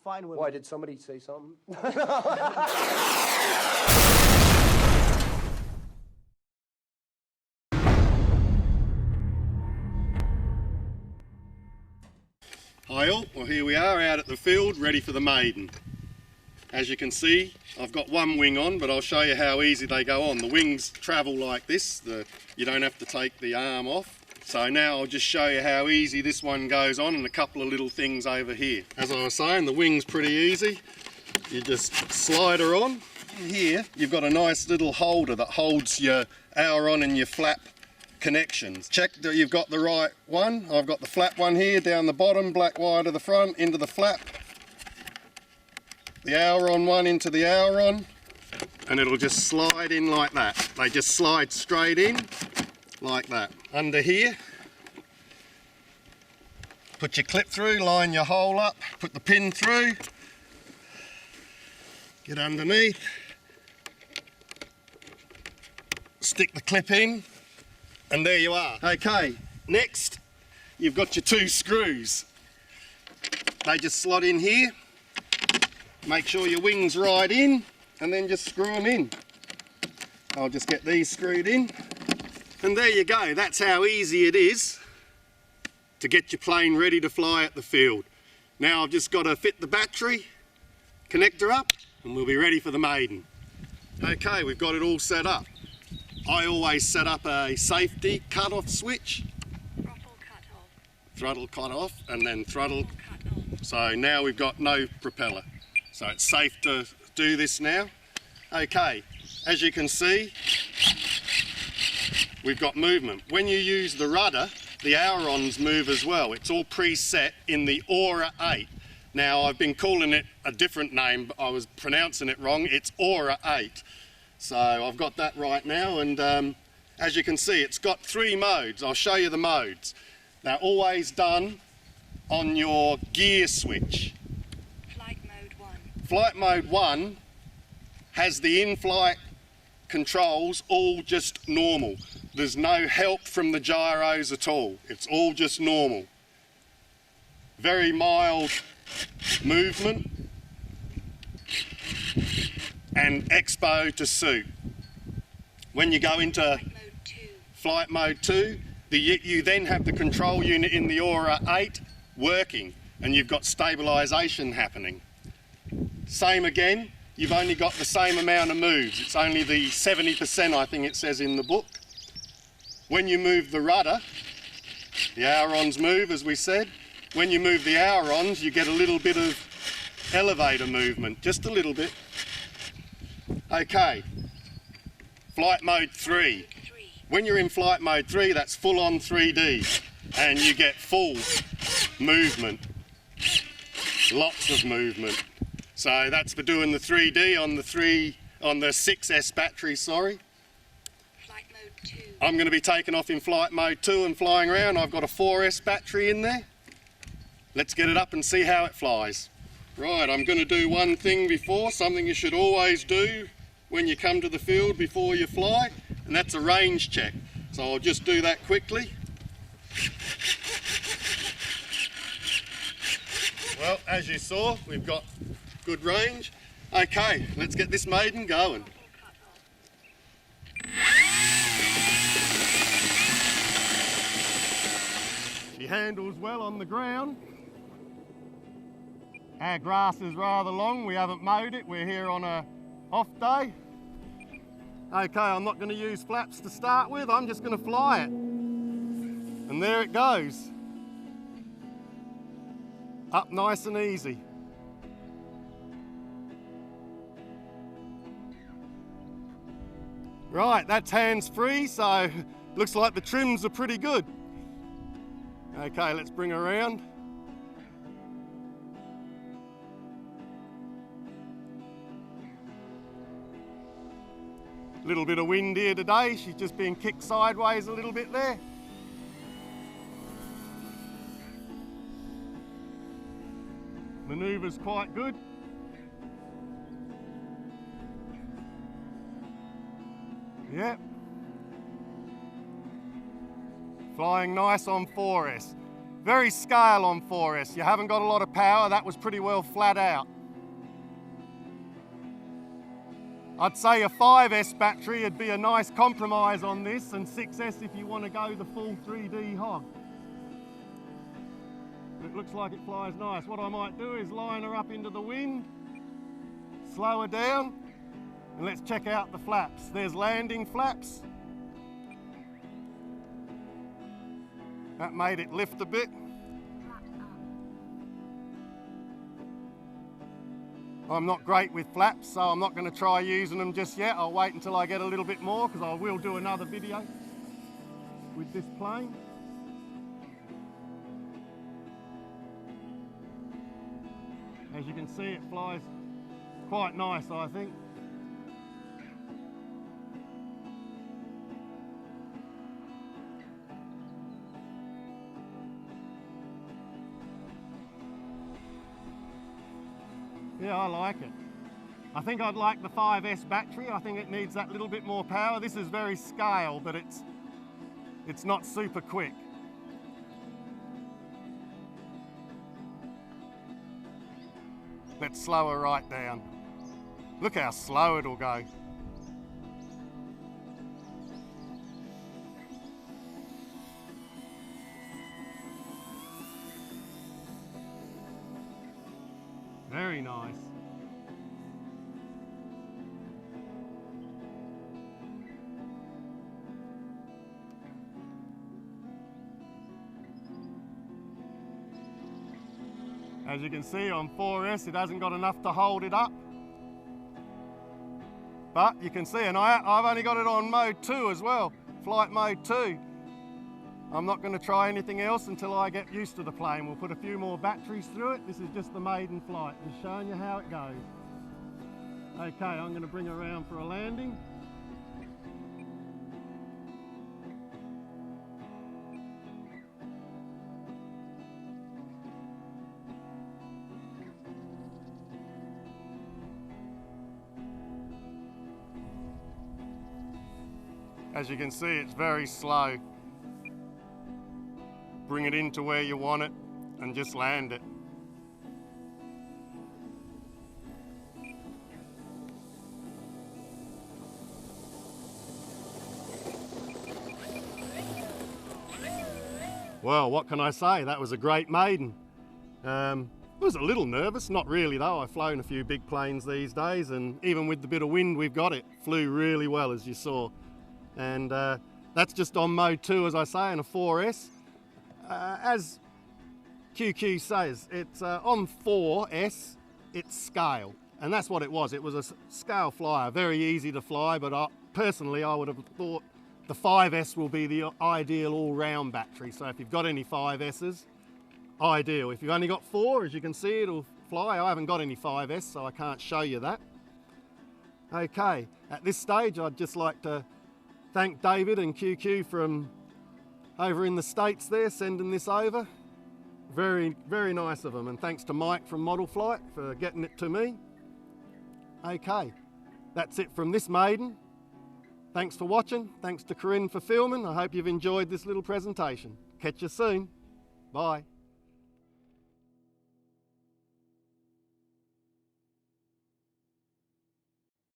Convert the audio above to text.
fine with Why, me. did somebody say something? Hi all, well here we are out at the field ready for the Maiden. As you can see, I've got one wing on, but I'll show you how easy they go on. The wings travel like this, you don't have to take the arm off. So now I'll just show you how easy this one goes on and a couple of little things over here. As I was saying, the wing's pretty easy. You just slide her on. Here you've got a nice little holder that holds your aileron and your flap connections. Check that you've got the right one. I've got the flap one here, down the bottom, black wire to the front, into the flap. The aileron one into the aileron, and it'll just slide in like that. They just slide straight in like that. Under here, put your clip through, line your hole up, put the pin through, get underneath, stick the clip in, and there you are. Okay, next you've got your two screws. They just slot in here. Make sure your wing's right in, and then just screw them in. I'll just get these screwed in. And there you go, that's how easy it is to get your plane ready to fly at the field. Now I've just got to fit the battery, connect her up, and we'll be ready for the Maiden. Okay, we've got it all set up. I always set up a safety cut-off switch. Throttle cut off, and then throttle. So now we've got no propeller. So it's safe to do this now. Okay, as you can see, we've got movement. When you use the rudder, the ailerons move as well. It's all preset in the Aura 8. Now, I've been calling it a different name, but I was pronouncing it wrong. It's Aura 8. So I've got that right now, and as you can see, it's got 3 modes. I'll show you the modes. They're always done on your gear switch. Flight mode 1. Flight mode 1 has the in-flight controls all just normal. There's no help from the gyros at all. It's all just normal. Very mild movement and expo to suit. When you go into flight mode 2, you then have the control unit in the Aura 8 working, and you've got stabilisation happening. Same again, you've only got the same amount of moves. It's only the 70% I think it says in the book. When you move the rudder, the ailerons move, as we said. When you move the ailerons, you get a little bit of elevator movement, just a little bit. Okay, flight mode 3. When you're in flight mode 3, that's full on 3D, and you get full movement, lots of movement. So that's for doing the 3D on the 6S battery, sorry. Flight mode 2. I'm going to be taking off in flight mode 2 and flying around. I've got a 4S battery in there. Let's get it up and see how it flies. Right, I'm going to do one thing before, something you should always do when you come to the field before you fly, and that's a range check. So I'll just do that quickly. Well, as you saw, we've got good range. Okay, let's get this Maiden going. She handles well on the ground. Our grass is rather long, we haven't mowed it, we're here on a off day. Okay, I'm not going to use flaps to start with, I'm just going to fly it. And there it goes. Up nice and easy. Right, that's hands-free, so looks like the trims are pretty good. Okay, let's bring her around. Little bit of wind here today, she's just been kicked sideways a little bit there. Manoeuvre's quite good. Yep. Flying nice on 4S. Very scale on 4S. You haven't got a lot of power. That was pretty well flat out. I'd say a 5S battery would be a nice compromise on this, and 6S if you want to go the full 3D hog. It looks like it flies nice. What I might do is line her up into the wind, slow her down, and let's check out the flaps. There's landing flaps. That made it lift a bit. I'm not great with flaps, so I'm not going to try using them just yet. I'll wait until I get a little bit more, because I will do another video with this plane. As you can see, it flies quite nice, I think. Yeah, I like it. I think I'd like the 5S battery. I think it needs that little bit more power. This is very scale, but it's not super quick. Let's slow her right down. Look how slow it'll go. Very nice. As you can see on 4S, it hasn't got enough to hold it up. But you can see, and I've only got it on mode 2 as well, flight mode 2. I'm not going to try anything else until I get used to the plane. We'll put a few more batteries through it. This is just the maiden flight, just showing you how it goes. Okay, I'm going to bring her around for a landing. As you can see, it's very slow. Bring it into where you want it and just land it. Well, what can I say? That was a great maiden. I was a little nervous, not really though. I've flown a few big planes these days, and even with the bit of wind we've got, it flew really well, as you saw. And that's just on mode 2, as I say, and a 4S. As ChuckT says, it's on 4S, it's scale, and that's what it was. It was a scale flyer, very easy to fly, but personally I would have thought the 5S will be the ideal all-round battery. So if you've got any 5S's, ideal. If you've only got 4, as you can see, it'll fly. I haven't got any 5S, so I can't show you that. Okay, at this stage I'd just like to thank David and ChuckT from over in the States there, sending this over. Very, very nice of them, and thanks to Mike from Model Flight for getting it to me. Okay, that's it from this maiden. Thanks for watching. Thanks to Corinne for filming. I hope you've enjoyed this little presentation. Catch you soon. Bye.